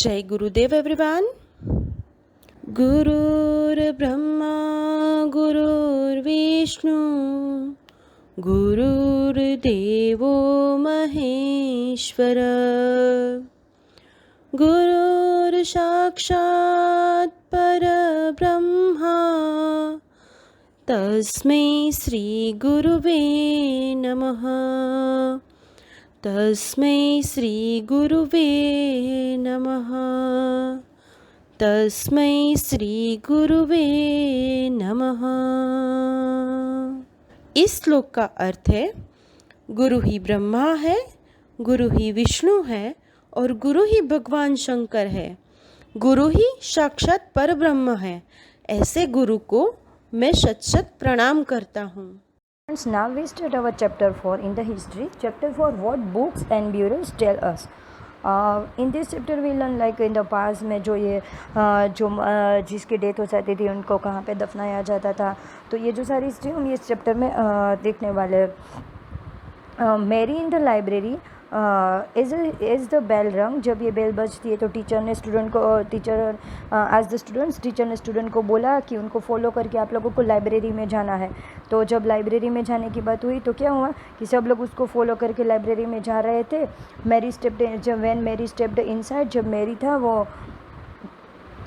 जय गुरुदेव एवरीवन। गुरुर्ब्रह्मा गुरुर्विष्णु गुरुर्देवो महेश्वर गुरुर्साक्षात् परब्रह्मा तस्मै श्री गुरुवे नमः। तस्मै श्री गुरुवे नमः। तस्मै श्री गुरुवे नमः। इस श्लोक का अर्थ है, गुरु ही ब्रह्मा है, गुरु ही विष्णु है और गुरु ही भगवान शंकर है। गुरु ही साक्षात परब्रह्म है। ऐसे गुरु को मैं शत शत प्रणाम करता हूँ। Friends, now we start our chapter 4 in the history. Chapter 4, what books and bureaus tell us. In this chapter we learn like in the past में जो जिसकी डेथ हो जाती थी उनको कहाँ पे दफनाया जाता था, तो ये जो सारी हिस्ट्री हम इस चैप्टर में देखने वाले हैं। Mary in the library is the bell rang. जब ये बेल बजती है तो टीचर ने स्टूडेंट को बोला कि उनको फॉलो करके आप लोगों को लाइब्रेरी में जाना है। तो जब लाइब्रेरी में जाने की बात हुई तो क्या हुआ कि सब लोग उसको फॉलो करके लाइब्रेरी में जा रहे थे। मैरी स्टेप्ड इनसाइड, जब मैरी था वो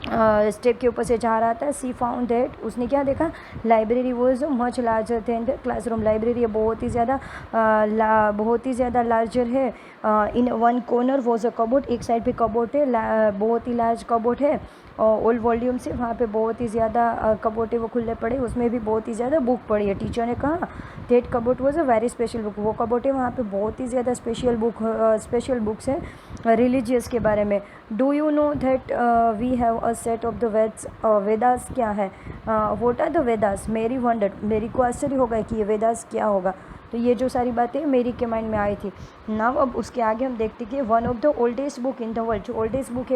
स्टेप के ऊपर से जा रहा था, सी फाउंड दैट, उसने क्या देखा, library was much larger than the classroom. Library बहुत ही ज़्यादा लार्जर है। In one corner was a cupboard, एक साइड पे कबोर्ड है, बहुत ही लार्ज कबोर्ड है। ओल्ड वॉल्यूम से वहाँ पे बहुत ही ज़्यादा कबोर्ड है वो खुले पड़े, उसमें भी बहुत ही ज़्यादा बुक पड़ी है। टीचर ने कहा that cupboard was a very special book. वो कबोर्ड है वहाँ पे बहुत ही ज़्यादा स्पेशल बुक्स है रिलीजियस के बारे में। Do you know that we have a set of the Vedas. Vedas क्या है, व्हाट आर द वेदास। मेरी वंडर्ड, मेरी को आश्चर्य होगा कि ये वेदास क्या होगा। तो ये जो सारी बातें मेरी के माइंड में आई थी। नाउ अब उसके आगे हम देखते कि one of the oldest book in the world, जो ओल्डेस्ट बुक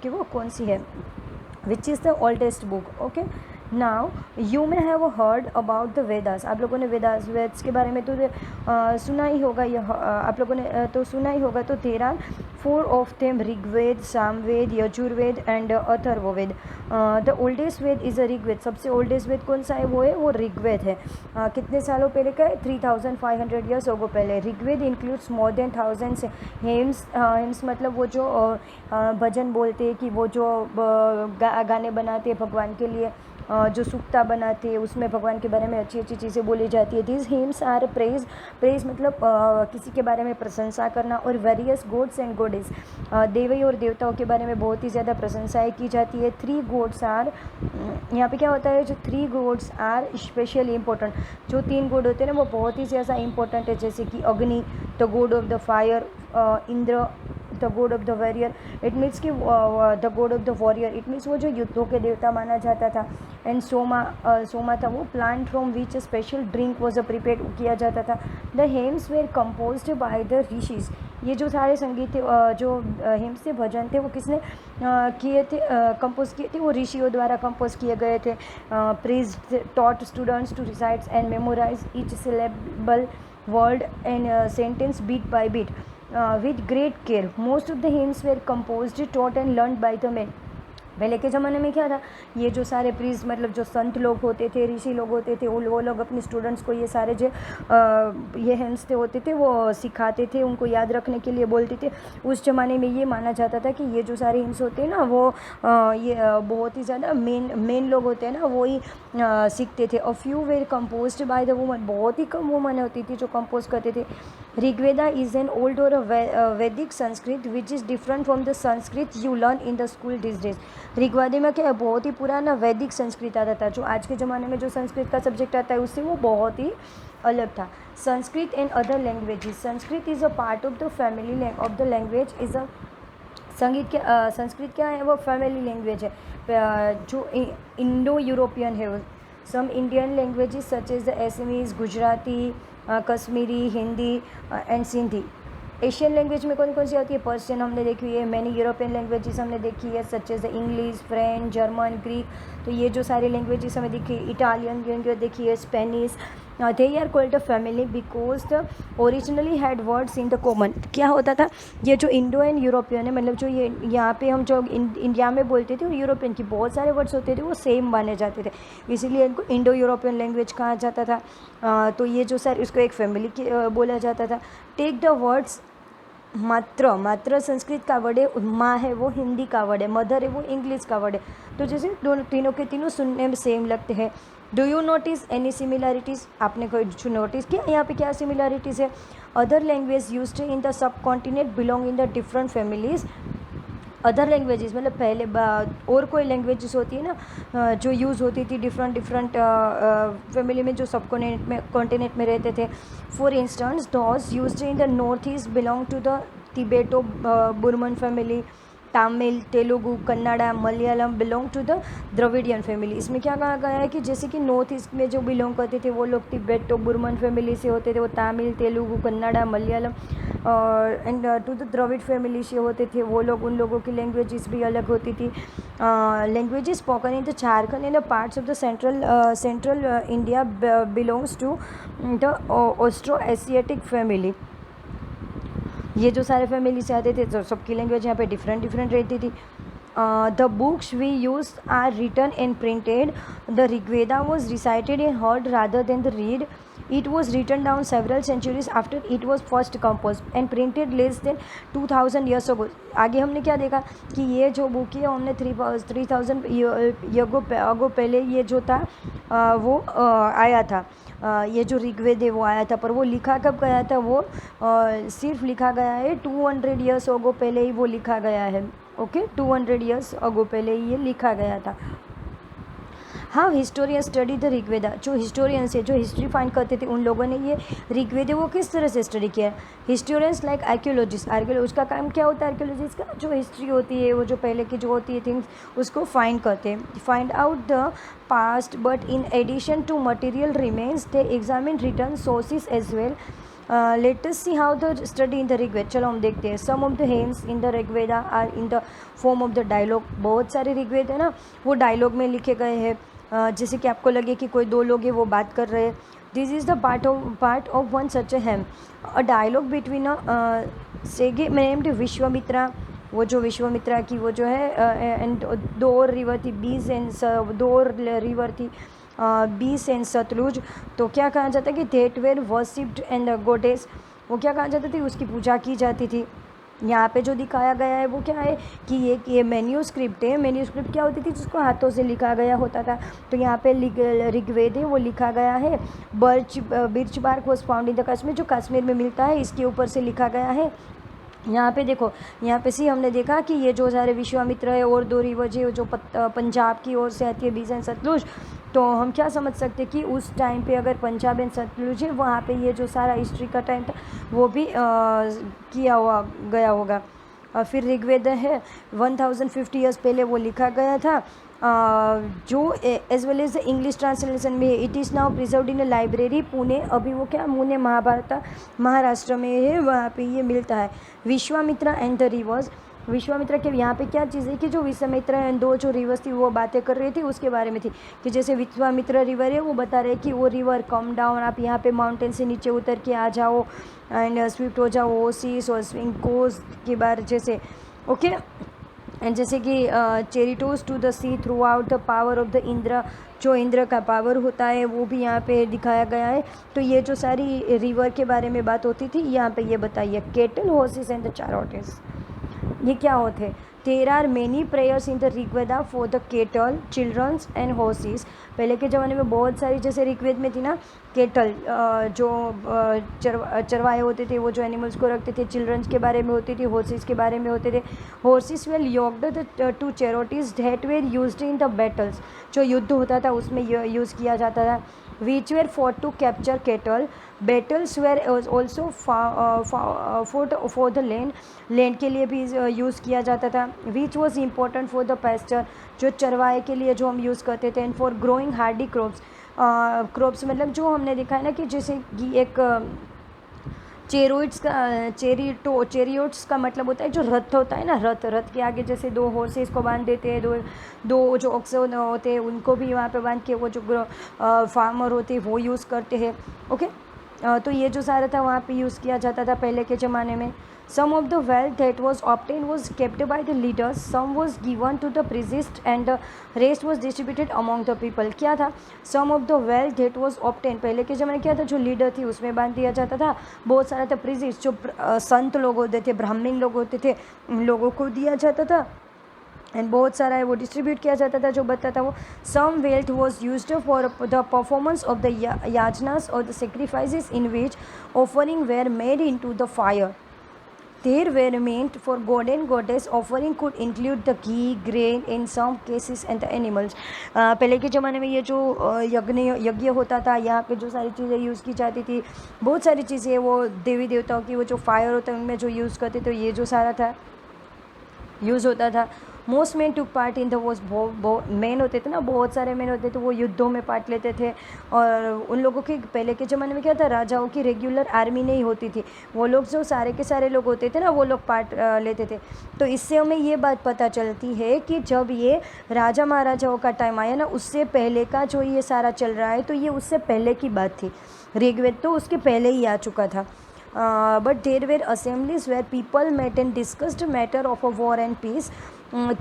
है वो कौन सी है, which is the oldest book. Okay, now you may have heard about the Vedas. आप लोगों ने वेद्स के बारे में तो सुना ही होगा, आप लोगों ने तो सुना ही होगा। तो there are 4 of them, Rigveda, Samaveda, Yajurveda and Atharvaveda. The oldest Veda is a Rigveda. सबसे ओल्डेस्ट वेद कौन सा है, वो ऋग्वेद है। कितने सालों पहले का है, 3500 ईयर्स अगो पहले। ऋग्वेद इंक्लूड्स मोर देन 1000 हेम्स मतलब वो जो भजन बोलते हैं, कि वो जो गाने बनाते हैं भगवान के लिए, जो सुक्ता बनाते हैं उसमें भगवान के बारे में अच्छी अच्छी चीज़ें बोली जाती है। दिस हिम्स आर प्रेज मतलब किसी के बारे में प्रशंसा करना। और वेरियस गॉड्स एंड गॉडेस, देवी और देवताओं के बारे में बहुत ही ज़्यादा प्रशंसाएं की जाती है। 3 गॉड्स आर, यहाँ पे क्या होता है, जो 3 गॉड्स आर स्पेशली इम्पोर्टेंट। जो 3 गॉड होते हैं ना वो बहुत ही ज़्यादा इंपॉर्टेंट है, जैसे कि Agni, the god of the fire, Indra, the god of the warrior. It means कि the god of the warrior, it means वो जो युद्धों के देवता माना जाता था। एंड सोमा था वो plant from which special drink was prepare किया जाता था। The hymns were composed by the rishis. ये जो सारे संगीत थे, जो हेम्स थे, भजन थे, वो किसने किए थे, कंपोज किए थे, वो ऋषियों द्वारा कंपोज किए गए थे। Priests taught students to recite and memorise each syllable word and sentence beat by beat with great care. Most of the hymns were composed, taught and learned by the men. पहले के ज़माने में क्या था, ये जो सारे प्रीस्ट मतलब जो संत लोग होते थे, ऋषि लोग होते थे, वो लोग अपने स्टूडेंट्स को ये सारे जो ये हिम्स होते थे वो सिखाते थे, उनको याद रखने के लिए बोलते थे। उस ज़माने में ये माना जाता था कि ये जो सारे हिम्स होते हैं ना वो ये बहुत ही ज़्यादा मेन लोग होते हैं ना, वो ही सीखते थे। A few were composed by the woman, बहुत ही कम वुमन होती थी जो कंपोज करते थे। ऋग्वेदा इज़ एन ओल्ड और Vedic Sanskrit which is different from the Sanskrit you learn in the school this days. Rigveda में क्या है, बहुत ही पुराना वैदिक संस्कृत आता था। जो आज के ज़माने में जो संस्कृत का सब्जेक्ट आता है उससे वो बहुत ही अलग था। Sanskrit and other languages, Sanskrit is a part of the family of the language is a Sanskrit क्या है, वो फैमिली लैंग्वेज है जो इंडो यूरोपियन है। Some Indian languages such as the Assamese, Gujarati, Kashmiri, Hindi and Sindhi. Asian language में कौन कौन सी आती है, पर्शियन हमने देखी है। मैनी यूरोपियन लैंग्वेजेस हमने देखी है, such as English, French, German, Greek. तो ये जो सारी लैंग्वेजेस हमें देखी, इटालियन लैंग्वेज देखी है, Spanish, they are called a family because the originally had words in the common. क्या होता था, ये जो इंडो एंड यूरोपियन है, मतलब जो ये यहाँ पे हम जो इंडिया में बोलते थे और यूरोपियन की बहुत सारे वर्ड्स होते थे वो सेम माने जाते थे, इसीलिए इनको इंडो यूरोपियन लैंग्वेज कहा जाता था। तो ये जो सर इसको एक फैमिली की बोला जाता था। टेक द वर्ड्स मात्र संस्कृत का वर्ड है, माँ है वो हिंदी का वर्ड है, मदर है वो इंग्लिश का वर्ड है। तो जैसे दोनों तीनों के तीनों सुनने में सेम लगते हैं। Do you notice any similarities? आपने कोई जो नोटिस किया यहाँ पे क्या सिमिलैरिटीज़ है? Other language used in the sub continent belong in the different families. Other languages मतलब पहले और कोई लैंग्वेजेस होती है ना जो यूज़ होती थी डिफरेंट फैमिली में जो सब कॉन्टिनेंट में रहते थे। For instance those used in the north east belong to the Tibeto Burman family. Tamil, Telugu, Kannada, Malayalam belong to the Dravidian family. इसमें क्या कहा गया है कि जैसे कि नॉर्थ ईस्ट में जो बिलोंग करते थे वो लोग तिब्बतो बुर्मन फैमिली से होते थे, वो Tamil, Telugu, Kannada, Malayalam and to the Dravid family से होते थे वो लोग, उन लोगों की लैंग्वेजेस भी अलग होती थी। Languages spoken in the Jharkhand in the parts of the central India belongs to the Austro Asiatic family. ये जो सारे फैमिली से आते थे तो सबकी लैंग्वेज यहाँ पे डिफरेंट रहती थी। The books we use are written and printed. The Rigveda was recited in heard rather than the read. It was written down several centuries after it was first composed and printed less than 2000 years ago। आगे हमने क्या देखा कि ये जो book है हमने 3000 अगो पहले ये जो था वो आया था। ये जो ऋग्वेद है वो आया था, पर वो लिखा कब गया था? वो सिर्फ लिखा गया है 200 ईयर्स अगो पहले ही वो लिखा गया है। ओके, 200 ईयर्स अगो पहले ही ये लिखा गया था। हाँ, हिस्टोरियन स्टडी द ऋग्वेदा। जो हिस्टोरियंस है, जो हिस्ट्री फाइंड करते थे, उन लोगों ने ये ऋग्वेद है वो किस तरह से स्टडी किया है? हिस्टोरियंस लाइक आर्कियोलॉजिस्ट, उसका काम क्या होता है? आर्कियोलॉजिस्ट का जो हिस्ट्री होती है, वो जो पहले की जो होती है थिंग्स, उसको फाइंड करते हैं, find out the past, but in addition to material remains they examine written sources as well. Let us see how the study in the Rigveda. चलो हम देखते हैं। Some of the hymns in the Rigveda are in the form of the dialogue. बहुत सारे ऋग्वेद है ना वो dialogue में लिखे गए हैं। जैसे कि आपको लगे कि कोई दो लोग हैं वो बात कर रहे हैं। This is the part of one such a hymn, a dialogue between a sage named Vishwamitra. वो जो विश्वामित्रा की वो जो है एंड दो रिवर थी, बीस एंड सतलुज। तो क्या कहा जाता है कि that were worshipped and goddess. वो क्या कहा जाता था? उसकी पूजा की जाती थी। यहाँ पे जो दिखाया गया है वो क्या है कि ये मैन्यूस्क्रिप्ट है। मैन्यूस्क्रिप्ट क्या होती थी? जिसको हाथों से लिखा गया होता था। तो यहाँ पे ऋग्वेद है वो लिखा गया है। Birch bark was found in the Kashmir, जो कश्मीर में मिलता है, इसके ऊपर से लिखा गया है। यहाँ पे देखो, यहाँ पे सी हमने देखा कि ये जो सारे विश्वामित्र है और दो रिवर्स है जो पंजाब की ओर से आती है, बीस एंड सतलुज। तो हम क्या समझ सकते कि उस टाइम पे अगर पंजाब एंड सतलुज है वहाँ पे ये जो सारा हिस्ट्री का टाइम था वो भी किया हुआ गया होगा। फिर ऋग्वेद है 1050 ईयर्स पहले वो लिखा गया था। जो as well as the English translation में है। It is now preserved in a library Pune. अभी वो क्या पुणे महाराष्ट्र में है, वहाँ पे ये मिलता है। Vishwamitra and the reverse. Vishwamitra के यहाँ पे क्या चीज़ है कि जो विश्वामित्रा एंड दो जो रिवर्स थी वो बातें कर रही थी उसके बारे में थी कि जैसे विश्वामित्रा रिवर है वो बता रहे कि वो रिवर कम डाउन, आप यहाँ पे माउंटेन से नीचे उतर के आ जाओ एंड स्विफ्ट हो जाओ ओसिस और स्विंग कोस्ट के बारे जैसे। ओके, एंड जैसे कि chariots to the sea throughout the power of the Indra. जो इंद्र का पावर होता है वो भी यहाँ पे दिखाया गया है। तो ये जो सारी रिवर के बारे में बात होती थी यहाँ पे ये बताइए। Cattle, horses and the chariots, ये क्या होते? There are many prayers in the Rigveda for the cattle, childrens and horses. पहले के ज़माने में बहुत सारी जैसे ऋग्वेद में थी ना केटल, जो चरवाए होते थे वो जो एनिमल्स को रखते थे, चिल्ड्रंस के बारे में होती थी, हॉर्सेस के बारे में होते थे। Horses well yoked to chariots that were used in the battles. जो युद्ध होता था उसमें यूज़ किया जाता था। which were fought to capture cattle. Battles were also fought for the land के लिए भी यूज़ किया जाता था. which was important for the pasture, जो चरवाए के लिए जो हम यूज़ करते थे. and for growing hardy crops. crops मतलब जो हमने देखा है ना कि जैसे कि एक चेरियोट्स का मतलब होता है जो रथ होता है ना, रथ के आगे जैसे 2 हॉर्सेस को बांध देते हैं, दो जो ऑक्स होते हैं उनको भी वहाँ पे बांध के वो जो फार्मर होते हैं वो यूज़ करते हैं। ओके, तो ये जो सारा था वहाँ पे यूज़ किया जाता था पहले के ज़माने में। Some of the wealth that was obtain was kept by the leaders, some was given to the priests and the rest was distributed among the people. क्या था? Some of the wealth that was obtain, पहले के ज़माने क्या था, जो leader थी उसमें बांध दिया जाता था, बहुत सारा था प्रिजिस्ट जो संत लोग होते थे, ब्राह्मण लोग होते थे, उन लोगों को दिया जाता था एंड बहुत सारा है वो डिस्ट्रीब्यूट किया जाता था जो बचता था वो। Some wealth was used for the performance of the yajnas और the sacrifices in which offering were made into the fire. There were meant for god and goddess, offering could include the ghee, grain, in some cases and the animals. पहले के ज़माने में ये जो यज्ञ होता था, यहाँ पे जो सारी चीज़ें यूज़ की जाती थी, बहुत सारी चीज़ें वो देवी देवताओं की वो जो फायर होता है उनमें जो यूज़ करते थे, ये जो सारा था यूज़ होता था। Most man took part in the was, man होते थे ना, बहुत सारे मैन होते थे, वो युद्धों में पार्ट लेते थे। और उन लोगों के पहले के ज़माने में क्या था, राजाओं की रेगुलर आर्मी नहीं होती थी, वो लोग जो सारे के सारे लोग होते थे ना वो लोग पार्ट लेते थे। तो इससे हमें ये बात पता चलती है कि जब ये राजा महाराजाओं का टाइम आया ना, उससे पहले का जो ये सारा चल रहा है, तो ये उससे पहले की बात थी। ऋग्वेद तो उसके पहले ही आ चुका था। But there were assemblies where people met and discussed matter of a war and peace.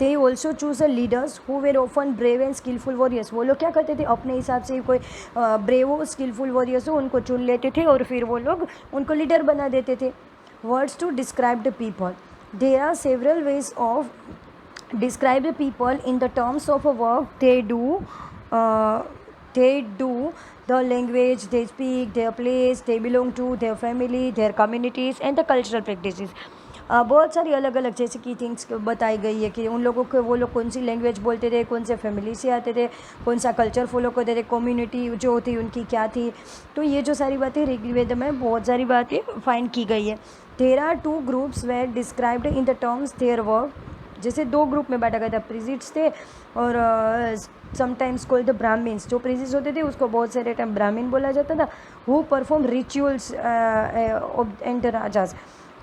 They also choose a leaders who were often brave and skillful warriors. वो लोग क्या करते थे, अपने हिसाब से कोई ब्रेव हो, स्किलफुल वॉरियर्स हो, उनको चुन लेते थे और फिर वो लोग उनको लीडर बना देते थे। Words to describe the people. There are several ways of describe the people in the terms of a work they do. The language they speak, their place they belong to, their family, their communities and the cultural practices. बहुत सारी अलग अलग जैसे की things बताई गई है कि उन लोगों को, वो लोग कौन सी लैंग्वेज बोलते थे, कौन से फैमिली से आते थे, कौन सा कल्चर फॉलो करते थे, कम्युनिटी जो होती उनकी क्या थी। तो ये जो सारी बातें ऋग्वेद में बहुत सारी बातें फाइंड की गई है। There are 2 groups were described in the terms their work. जैसे 2 ग्रुप में बांटा गया था, प्रिजिस्ट थे और समटाइम्स कॉल्ड द ब्राह्मण्स। जो प्रिजिस्ट होते थे उसको बहुत सारे टाइम ब्राह्मण बोला जाता था। Who perform rituals and rajas,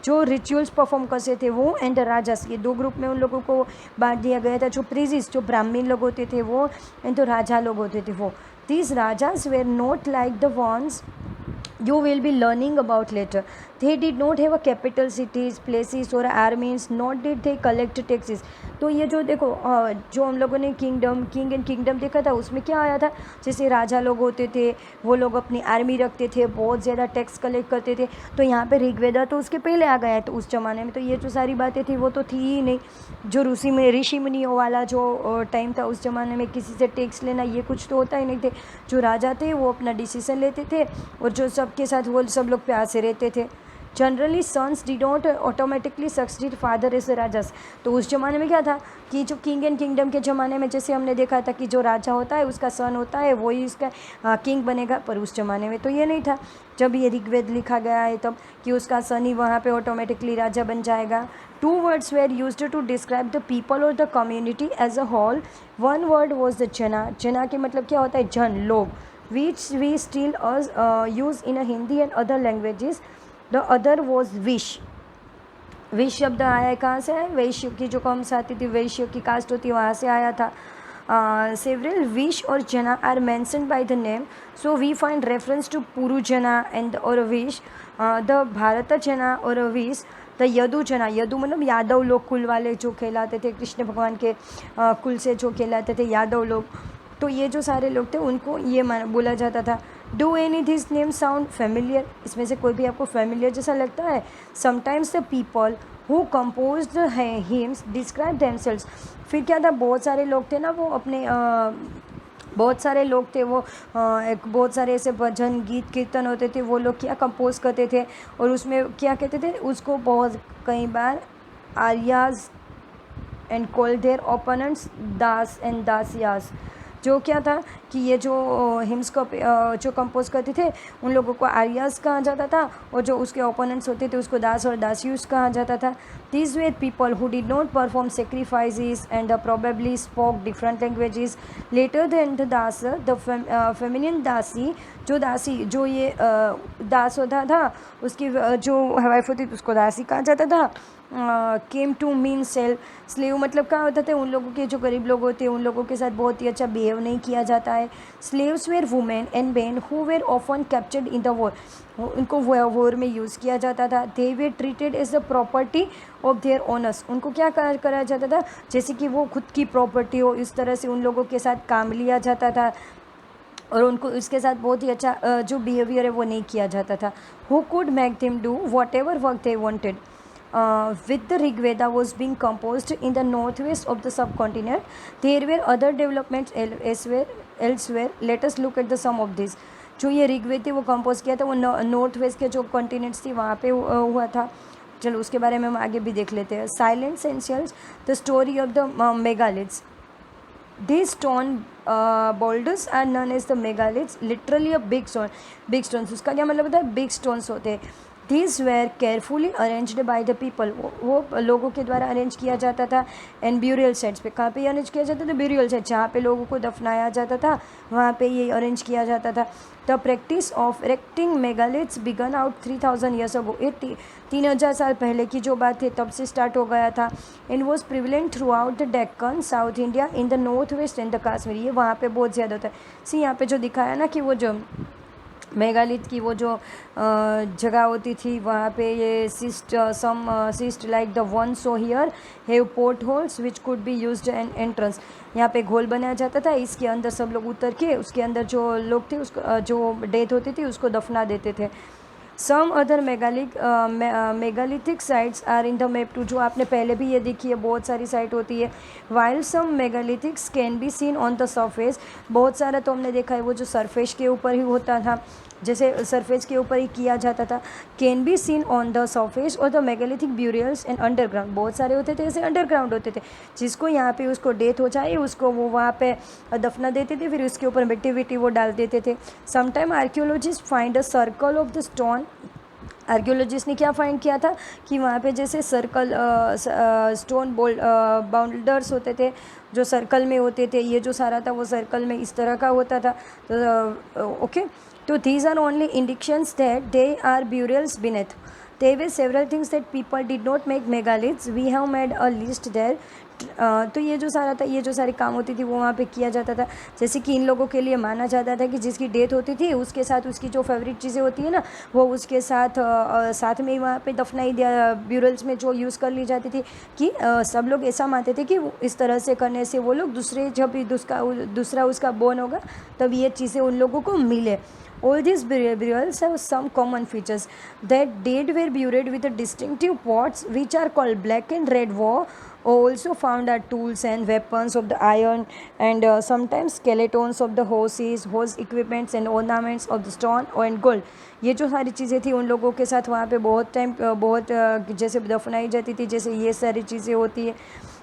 जो रिचुअल्स परफॉर्म करते थे वो, एंड राजास, ये 2 ग्रुप में उन लोगों को बांट दिया गया था। जो प्रिजिस्ट जो ब्राह्मण लोग होते थे वो, एंड तो राजा लोग होते थे वो। These rajas were not like the ones you will be learning about later. They did not have a capital cities, places or armies, nor did they collect taxes. तो ये जो देखो जो हम लोगों ने किंग एंड किंगडम देखा था, उसमें क्या आया था, जैसे राजा लोग होते थे, वो लोग अपनी आर्मी रखते थे, बहुत ज़्यादा टैक्स कलेक्ट करते थे। तो यहाँ पे ऋग्वेदा तो उसके पहले आ गया है, तो उस ज़माने में तो ये जो सारी बातें थी वो तो थी ही नहीं। जो ऋषि मुनियों वाला जो टाइम था, उस ज़माने में किसी से टैक्स लेना ये कुछ तो होता ही नहीं थे। जो राजा थे वो अपना डिसीजन लेते थे और जो सबके साथ वो सब लोग प्यार से रहते थे। Generally sons did not automatically succeed father as rajas. तो उस ज़माने में क्या था कि जो किंग एंड किंगडम के ज़माने में जैसे हमने देखा था कि जो राजा होता है उसका सन होता है वही उसका किंग बनेगा, पर उस ज़माने में तो ये नहीं था। जब ये ऋग्वेद लिखा गया है तब कि उसका सन ही वहाँ पे ऑटोमेटिकली राजा बन जाएगा। 2 words were used to describe the people or the community as a whole. One word was the जना। जना के मतलब क्या होता है, जन, लोग, which we still use in a Hindi and other languages. The other was wish. Wish शब्द आया है, कहाँ से आया, वैश्य की जो कौम से आती थी, वैश्य की कास्ट होती वहाँ से आया था। Several wish or jana are mentioned by the name, so we find reference to Puru jana and or wish, the Bharata jana or wish, the Yadu जना, यदु मतलब यादव लोग कुल वाले जो कहलाते थे, कृष्ण भगवान के कुल से जो कहलाते थे यादव लोग। तो ये जो सारे लोग थे उनको ये बोला जाता था। Do any this name sound familiar, इसमें से कोई भी आपको फेमिलियर जैसा लगता है? Sometimes the people who composed hymns describe themselves. फिर क्या था, बहुत सारे लोग थे ना वो अपने बहुत सारे लोग थे वो एक बहुत सारे ऐसे भजन गीत कीर्तन होते थे, वो लोग क्या कंपोज करते थे और उसमें क्या कहते थे उसको, बहुत कई बार Aryas and call their opponents Dasa and Dasyus. जो क्या था कि ये जो हिम्स को जो कंपोज करते थे उन लोगों को आर्यस कहा जाता था, और जो उसके ओपोनेंट्स होते थे उसको दास और दासियुस कहा जाता था. These were people who did not perform sacrifices and probably spoke different languages. Later than the dasa, the feminine dasi, जो दासी जो ये दास होता था उसकी जो वाइफ होती थी उसको दासी कहा जाता था. केम टू मीन स्लेव मतलब क्या होता था, उन लोगों के जो गरीब लोग होते हैं उन लोगों के साथ बहुत ही अच्छा बिहेव नहीं किया जाता है. Slaves were women and men who were often captured in the war, उनको वॉर में यूज़ किया जाता था. They were treated as the property of their owners, उनको क्या करा जाता था जैसे कि वो खुद की प्रॉपर्टी हो, इस तरह से उन लोगों के साथ काम लिया जाता था और उनको इसके साथ बहुत ही अच्छा जो बिहेवियर है वो नहीं किया जाता था. Who could make them do what ever work they wanted. With the Rig Veda was being composed in the northwest of the subcontinent, there were other developments elsewhere. Let us look at the some of these. जो ये ऋग्वेद थी वो compose किया था वो north west के जो continents थी वहाँ पे हुआ था. चलो उसके बारे में हम आगे भी देख लेते हैं. Silent sentinels, the story of the megaliths. These stone boulders are known as the megaliths, literally a big stone. Big stones, उसका क्या मतलब होता है, big stones होते हैं. These were carefully arranged by the people, वो लोगों के द्वारा अरेंज किया जाता था. एंड ब्यूरियल साइट्स पे, कहाँ पे अरेंज किया जाता था, ब्यूरियल साइट जहाँ पे लोगों को दफनाया जाता था वहाँ पे ये अरेंज किया जाता था. The practice of erecting megaliths began out 3000 years ago, ये 3000 साल पहले की जो बात है तब से स्टार्ट हो गया था. And was prevalent through out the Deccan, south India, in the north west and the Kashmir. ये वहाँ पे बहुत ज़्यादा होता है. सी यहाँ पे जो दिखाया ना कि वो जो मेगालिथ की वो जो जगह होती थी वहाँ पे ये cyst like the one so here have port holes which could be used N entrance. यहाँ पे घोल बनाया जाता था, इसके अंदर सब लोग उतर के उसके अंदर जो लोग थे उसको जो डेथ होती थी उसको दफना देते थे. Some other megalithic sites are in the map too, जो आपने पहले भी ये देखी है बहुत सारी साइट होती है. While some megalithics can be seen on the surface, बहुत सारा तो हमने देखा है वो जो सरफेस के ऊपर ही होता था, जैसे सरफेस के ऊपर ही किया जाता था. Can be seen on the surface और the megalithic burials and underground, बहुत सारे होते थे जैसे अंडरग्राउंड होते थे जिसको यहाँ पे उसको डेथ हो जाए उसको वो वहाँ पे दफना देते थे, फिर उसके ऊपर मिट्टी विट्टी वो डाल देते थे. Sometime archaeologist find a circle of the stone, archaeologist ने क्या फाइंड किया था कि वहाँ पे जैसे सर्कल स्टोन बाउंडर्स होते थे जो सर्कल में होते थे, ये जो सारा था वो सर्कल में इस तरह का होता था. तो ओके, तो these are only indications that they are burials beneath. There were several things that people did not make megaliths. We have made a list there. तो ये जो सारा था, ये जो सारी काम होती थी वो वहाँ पे किया जाता था. जैसे कि इन लोगों के लिए माना जाता था कि जिसकी डेथ होती थी उसके साथ उसकी जो फेवरेट चीज़ें होती है ना वो उसके साथ साथ में ही वहाँ पे दफनाई दिया. ब्यूरल्स में जो यूज़ कर ली जाती थी कि सब लोग ऐसा मानते थे कि इस तरह से करने से वो लोग जब भी दूसरा उसका बोन होगा तब ये चीज़ें उन लोगों को मिले. All these burials have some common features. That dead were buried with a distinctive pots which are called black and red war. Also found are tools and weapons of the iron and sometimes skeletons of the horses, horse equipments and ornaments of the stone and gold. ये जो सारी चीज़ें थी उन लोगों के साथ वहाँ पे बहुत जैसे दफनाई जाती थी, जैसे ये सारी चीज़ें होती है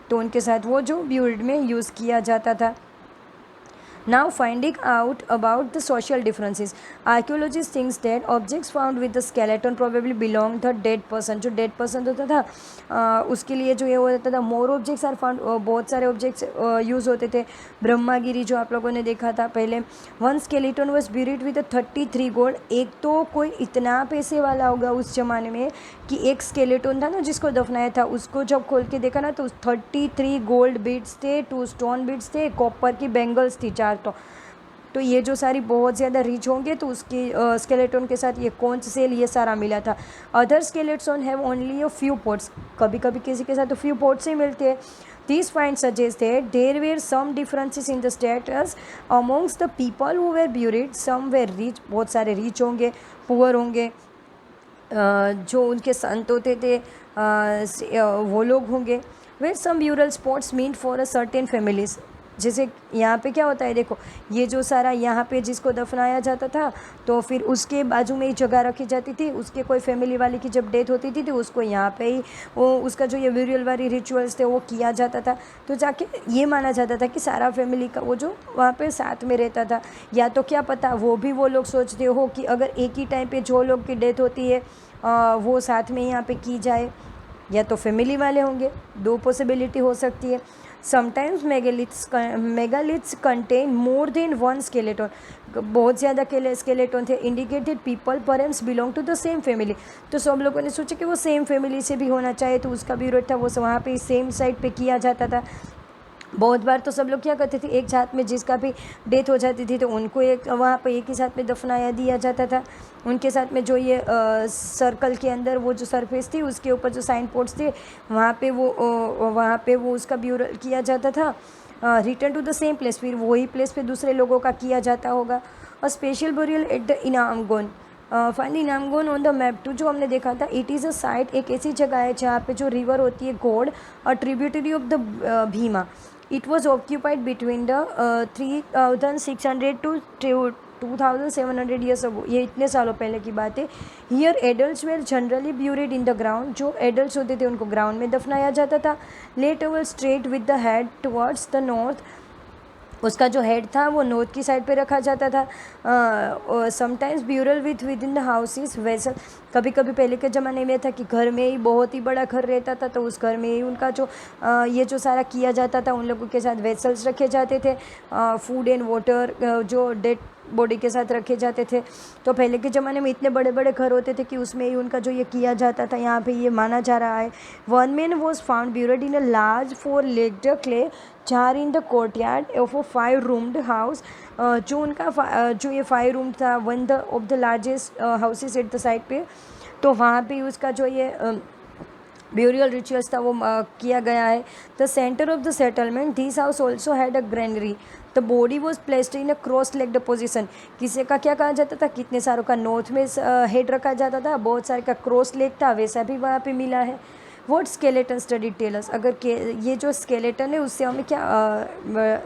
तो उनके साथ वो जो ब्यूरिड में यूज़ किया जाता था. Now finding out about the social differences. Archaeologists think that objects found with the skeleton probably belong the dead person. जो dead person होता था उसके लिए जो ये होता था. More objects are found, बहुत सारे objects यूज़ होते थे. ब्रह्मागिरी जो आप लोगों ने देखा था पहले, one skeleton was buried with a 33 gold. एक तो कोई इतना पैसे वाला होगा उस ज़माने में कि एक स्केलेटन था ना जिसको दफनाया था उसको जब खोल के देखा ना तो 33 गोल्ड बीड्स थे, 2 स्टोन बीड्स थे, कॉपर की बेंगल्स थी 4. तो ये जो सारी बहुत ज़्यादा रिच होंगे तो उसकी स्केलेटन के साथ ये कौन से ये सारा मिला था. Other skeleton have only a few ports, कभी कभी किसी के साथ तो फ्यू पोर्ट्स ही मिलते हैं. These finds suggest that there were some differences in the status amongst the people who were buried. Some were rich, बहुत सारे रिच होंगे, पुअर होंगे, जो उनके संत होते थे वो लोग होंगे. Where some burial spots meant for a certain families, जैसे यहाँ पे क्या होता है, देखो ये जो सारा यहाँ पे जिसको दफनाया जाता था तो फिर उसके बाजू में ही जगह रखी जाती थी, उसके कोई फैमिली वाले की जब डेथ होती थी तो उसको यहाँ पे ही वो उसका जो ये ब्यूरियल वाली रिचुअल्स थे वो किया जाता था। तो जाके ये माना जाता था कि सारा फैमिली का वो जो वहाँ पे साथ में रहता था। या तो क्या पता वो भी वो लोग सोचते हो कि अगर एक ही टाइम पे जो लोग की डेथ होती है वो साथ में यहाँ पे की जाए, या तो फैमिली वाले होंगे, दो पॉसिबिलिटी हो सकती है। Sometimes megaliths contain more than one skeleton, बहुत ज़्यादा स्केलेटन थे। Indicated people perhaps belong to the same family, तो सब लोगों ने सोचा कि वो सेम फैमिली से भी होना चाहिए, तो उसका भी रोट था वो वहाँ पे सेम साइड पे किया जाता था। बहुत बार तो सब लोग क्या करते थे, एक साथ में जिसका भी डेथ हो जाती थी तो उनको एक वहाँ पे एक ही साथ में दफनाया दिया जाता था। उनके साथ में जो ये सर्कल के अंदर वो जो सरफेस थी उसके ऊपर जो साइन पोर्ट्स थे वहाँ पे वो उसका ब्यूरल किया जाता था। Return to the same place, फिर वही प्लेस पे दूसरे लोगों का किया जाता होगा। और special burial at the Inamgaon, finally Inamgaon on the map too, जो हमने देखा था, इट इज़ अ साइट, एक ऐसी जगह है जहाँ पे जो रिवर होती है घोड़ और tributary of the Bhima. It was occupied between the 3600 to 2700 years ago, ये इतने सालों पहले की बात है। Here adults were generally buried in the ground, जो एडल्ट्स होते थे उनको ग्राउंड में दफनाया जाता था। Laid over straight with the head towards the north, उसका जो हेड था वो नॉर्थ की साइड पे रखा जाता था। Sometimes burial with in the houses vessel, कभी कभी पहले के ज़माने में था कि घर में ही बहुत ही बड़ा घर रहता था तो उस घर में ही उनका जो ये जो सारा किया जाता था, उन लोगों के साथ वेसल्स रखे जाते थे, फूड एंड वाटर जो डेड बॉडी के साथ रखे जाते थे। तो पहले के ज़माने में इतने बड़े बड़े घर होते थे कि उसमें ही उनका जो ये किया जाता था, यहाँ पे ये माना जा रहा है। One man was found buried in a large 4-legged clay jar in the courtyard of a 5-roomed house, जो उनका जो ये 5 रूम था, one the of the largest houses at the side पे, तो वहाँ पे उसका जो ये ब्यूरियल रिचुअल्स था वो किया गया है। The centre of the settlement, this house also had a granary, the body was placed in a cross legged position, किसी का क्या कहा जाता था, कितने सारों का नॉर्थ में हेड रखा जाता था, बहुत सारे का क्रॉस लेग था, वैसा भी वहाँ पे मिला है। वॉट स्केलेटन स्टडी टेलर्स, अगर ये जो स्केलेटन है उससे हमने क्या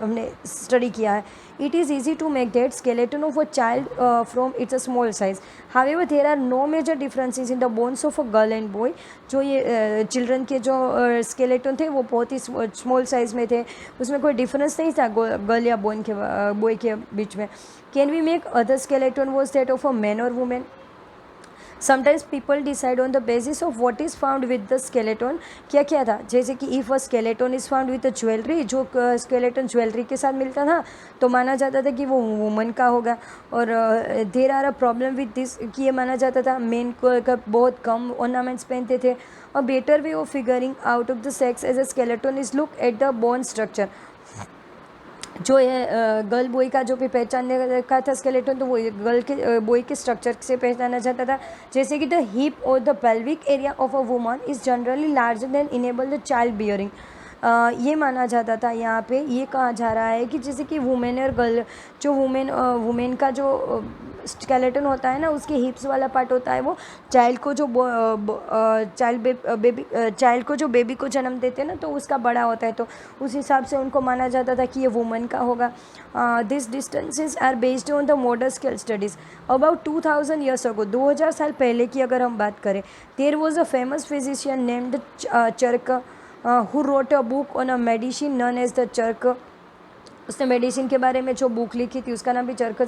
हमने स्टडी किया है। It is easy to make that skeleton of a child from its a small size, however there are no major differences in the bones of a girl and boy, जो ये children के जो skeleton थे वो बहुत ही small size में थे, उसमें कोई डिफरेंस नहीं था गर्ल या बॉय के बीच में। Can we make other skeleton was that of a man or women. Sometimes people decide on the basis of what is found with the skeleton, क्या क्या था, जैसे कि if a skeleton is found with the jewellery, जो skeleton jewellery के साथ मिलता था तो माना जाता था कि वो वुमन का होगा। और there are a problem with this, कि ये माना जाता था मेन को बहुत कम ऑर्नामेंट्स पहनते थे। और better way of figuring out of the sex as a skeleton is look at the bone structure, जो है गर्ल बॉय का जो भी पहचानने का था स्केलेटन, तो वो गर्ल के बॉय के स्ट्रक्चर से पहचाना जाता था। जैसे कि द हिप और the pelvic area of a woman is generally larger than enable the child bearing, ये माना जाता था। यहाँ पे ये कहा जा रहा है कि जैसे कि वुमेन और गर्ल, जो वुमेन का जो स्केलेटन होता है ना, उसके हिप्स वाला पार्ट होता है वो चाइल्ड को जो चाइल्ड को जो बेबी को जन्म देते हैं ना, तो उसका बड़ा होता है, तो उस हिसाब से उनको माना जाता था कि ये वुमन का होगा। This distances are based on the modern scale studies. About 2000 years ago, 2000 साल पहले की अगर हम बात करें, there was a famous physician named Charak who wrote a book on a medicine known as the Churg. उसने मेडिसिन के बारे में जो बुक लिखी थी उसका नाम भी चर्क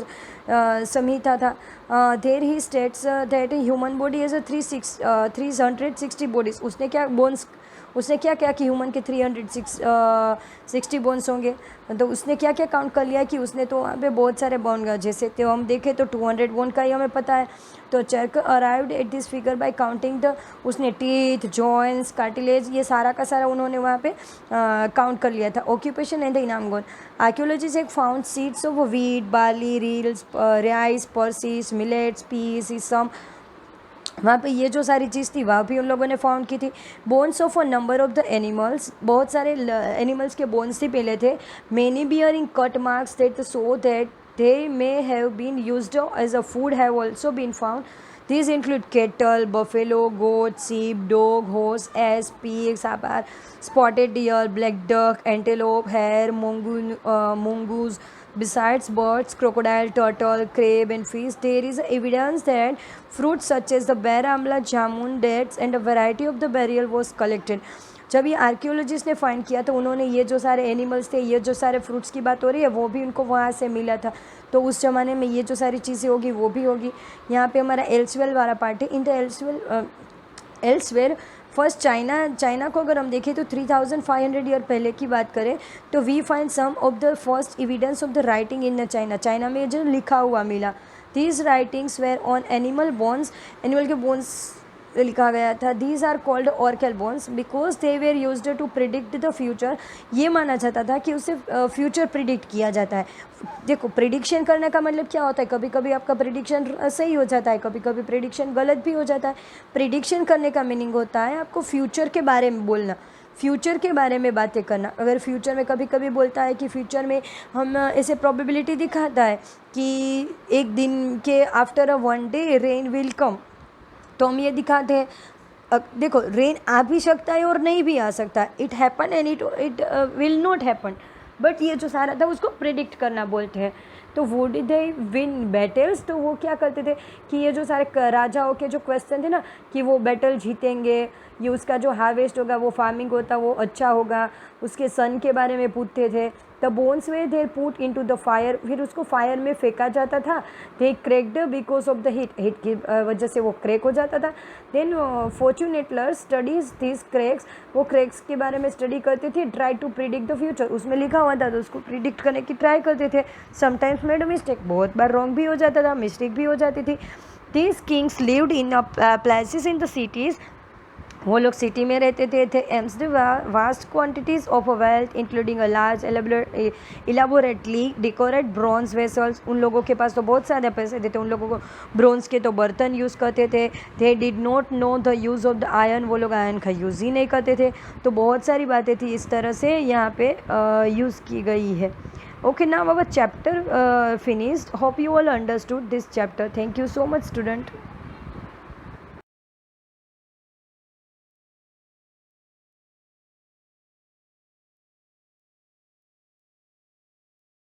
संहिता था। There he states that human body is 360 bodies. उसने क्या बोन्स, उसने क्या क्या कि ह्यूमन के 360 बोन्स होंगे, तो उसने क्या क्या काउंट कर लिया कि उसने तो वहाँ पे बहुत सारे बोन, जैसे तो हम देखें तो 200 बोन का ही हमें पता है। तो Charak arrived at this figure by counting the, उसने टीथ, जॉइंट्स, कार्टिलेज, ये सारा का सारा उन्होंने वहाँ पे काउंट कर लिया था। Occupation and the Inamgaon, archaeologist have found seeds of wheat, barley, reels, rice, pulses, millets, peas, some, वहाँ पे ये जो सारी चीज़ थी वहाँ भी उन लोगों ने फाउंड की थी। Bones of a number of the animals, बहुत सारे एनिमल्स के बोन्स ही पहले थे। Many bearing cut marks that so that they may have been used as a food have also been found. These include cattle, buffalo, goat, sheep, dog, horse, ass, pigs, spotted deer, black duck, antelope, hare, mongoose. Besides birds, crocodile, turtle, crab, and fish, there is evidence that fruits such as the ber amla, jamun, dates, and a variety of the burial was collected. जब ये archaeologist ने find किया तो उन्होंने ये जो सारे animals थे, ये जो सारे फ्रूट्स की बात हो रही है, वो भी उनको वहाँ से मिला था. तो उस ज़माने में ये जो सारी चीज़ें होगी वो भी होगी. यहाँ पे हमारा एल्सवेयर वाला पार्ट है. In the elsewhere first China को अगर हम देखें तो 3500 ईयर पहले की बात करें तो we find some of the first evidence of the writing in the China में जो लिखा हुआ मिला. These writings were on animal के बोन्स लिखा गया था. These are called oracle bones because they were used to predict the future. ये माना जाता था कि उससे फ्यूचर प्रिडिक्ट किया जाता है. देखो, प्रिडिक्शन करने का मतलब क्या होता है, कभी कभी आपका प्रिडिक्शन सही हो जाता है, कभी कभी प्रिडिक्शन गलत भी हो जाता है. प्रिडिक्शन करने का मीनिंग होता है आपको फ्यूचर के बारे में बोलना, फ्यूचर के बारे में बातें करना. अगर फ्यूचर में कभी कभी बोलता है कि फ्यूचर में हम ऐसे प्रोबेबिलिटी दिखाता है कि एक दिन के after a 1 day rain will come, तो हम ये दिखाते हैं. देखो, रेन आ भी सकता है और नहीं भी आ सकता है. It happen and it will not happen. But ये जो सारा था उसको प्रिडिक्ट करना बोलते हैं. तो वो डिड दे विन बैटल्स. तो वो क्या करते थे कि ये जो सारे राजाओं के जो क्वेश्चन थे ना कि वो बैटल जीतेंगे, ये उसका जो हार्वेस्ट होगा, वो फार्मिंग होता वो अच्छा होगा, उसके सन के बारे में पूछते थे. The bones were there put into the fire. फिर उसको फायर में फेंका जाता था. They cracked because of the heat की वजह से वो क्रैक हो जाता था. Then fortune teller studies this cracks. वो क्रैक्स के बारे में स्टडी करते थे. Try to predict the future. उसमें लिखा हुआ था तो उसको प्रिडिक्ट करने की ट्राई करते थे. Sometimes made mistake. बहुत बार रॉन्ग भी हो जाता था, मिस्टेक भी हो जाती थी. These Kings lived in places in the cities. वो लोग सिटी में रहते थे. AIIMS the vast quantities of a wealth including a large elaborately decorate bronze vessels. उन लोगों के पास तो बहुत सारे पैसे थे, उन लोगों को ब्रॉन्ज के तो बर्तन यूज़ करते थे. They did not know the use of the iron. वो लोग आयरन का यूज़ ही नहीं करते थे. तो बहुत सारी बातें थी इस तरह से यहाँ पे यूज़ की गई है. Okay, now our chapter finished. Hope you all understood this chapter. Thank you so much, student.